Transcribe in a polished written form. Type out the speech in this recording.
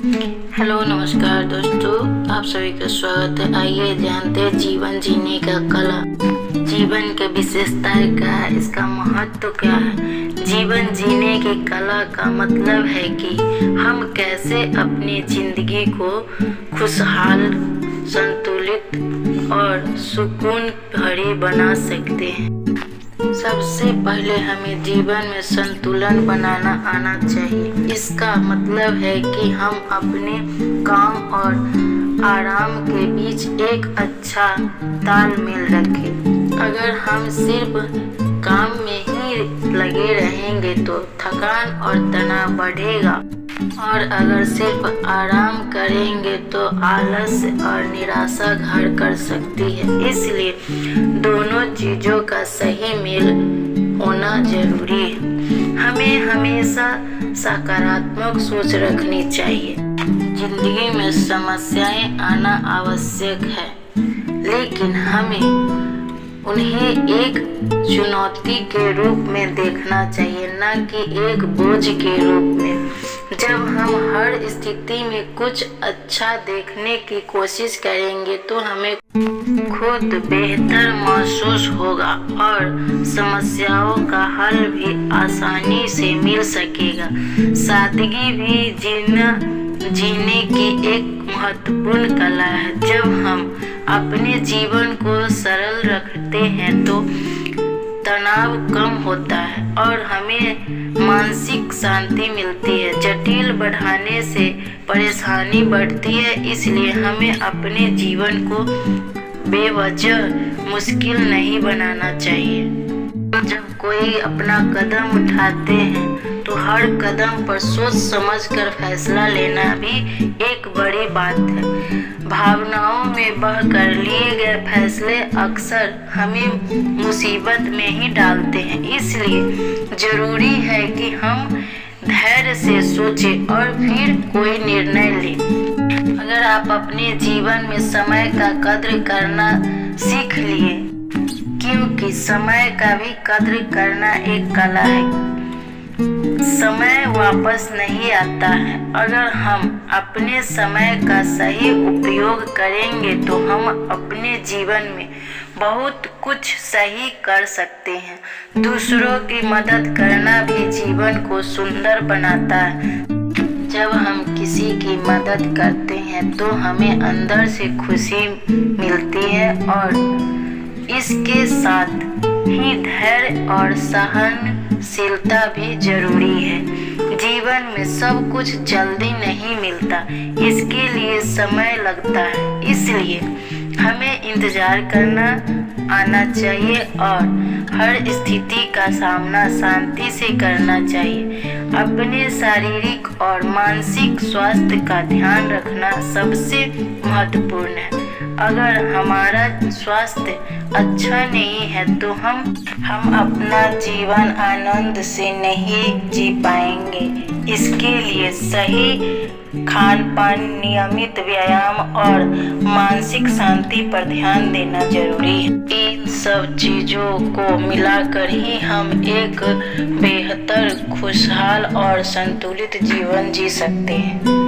Hello नमस्कार दोस्तों, आप सभी का स्वागत है। आइए जानते हैं जीवन जीने का कला। जीवन की विशेषताएं क्या है, इसका महत्व क्या है। जीवन जीने की कला का मतलब है कि हम कैसे अपनी जिंदगी को खुशहाल, संतुलित और सुकून भरी बना सकते हैं। सबसे पहले हमें जीवन में संतुलन बनाना आना चाहिए। इसका मतलब है कि हम अपने काम और आराम के बीच एक अच्छा तालमेल रखें। अगर हम सिर्फ काम में ही लगे रहेंगे तो थकान और तनाव बढ़ेगा, और अगर सिर्फ आराम करेंगे तो आलस और निराशा घर कर सकती है। इसलिए दोनों चीजों का सही मेल होना जरूरी है। हमें हमेशा सकारात्मक सोच रखनी चाहिए। जिंदगी में समस्याएं आना आवश्यक है, लेकिन हमें उन्हें एक चुनौती के रूप में देखना चाहिए, न कि एक बोझ के रूप में। जब हम हर स्थिति में कुछ अच्छा देखने की कोशिश करेंगे तो हमें खुद बेहतर महसूस होगा और समस्याओं का हल भी आसानी से मिल सकेगा। सादगी भी जीने की एक महत्वपूर्ण कला है। जब हम अपने जीवन को सरल रखते हैं तो तनाव कम होता है और हमें मानसिक शांति मिलती है। जटिल बढ़ाने से परेशानी बढ़ती है, इसलिए हमें अपने जीवन को बेवजह मुश्किल नहीं बनाना चाहिए। जब कोई अपना कदम उठाते हैं तो हर कदम पर सोच समझकर फैसला लेना भी एक बड़ी बात है। भावनाओं में बहकर लिए गए फैसले अक्सर हमें मुसीबत में ही डालते हैं। इसलिए जरूरी है कि हम धैर्य से सोचें और फिर कोई निर्णय लें। अगर आप अपने जीवन में समय का कद्र करना सीख लिए, क्योंकि समय का भी कद्र करना एक कला है। समय वापस नहीं आता है। अगर हम अपने समय का सही उपयोग करेंगे तो हम अपने जीवन में बहुत कुछ सही कर सकते हैं। दूसरों की मदद करना भी जीवन को सुंदर बनाता है। जब हम किसी की मदद करते हैं तो हमें अंदर से खुशी मिलती है, और इसके साथ ही धैर्य और सहनशीलता भी जरूरी है। जीवन में सब कुछ जल्दी नहीं मिलता, इसके लिए समय लगता है। इसलिए हमें इंतजार करना आना चाहिए और हर स्थिति का सामना शांति से करना चाहिए। अपने शारीरिक और मानसिक स्वास्थ्य का ध्यान रखना सबसे महत्वपूर्ण है। अगर हमारा स्वास्थ्य अच्छा नहीं है तो हम अपना जीवन आनंद से नहीं जी पाएंगे। इसके लिए सही खान पान, नियमित व्यायाम और मानसिक शांति पर ध्यान देना जरूरी है। इन सब चीजों को मिलाकर ही हम एक बेहतर, खुशहाल और संतुलित जीवन जी सकते हैं।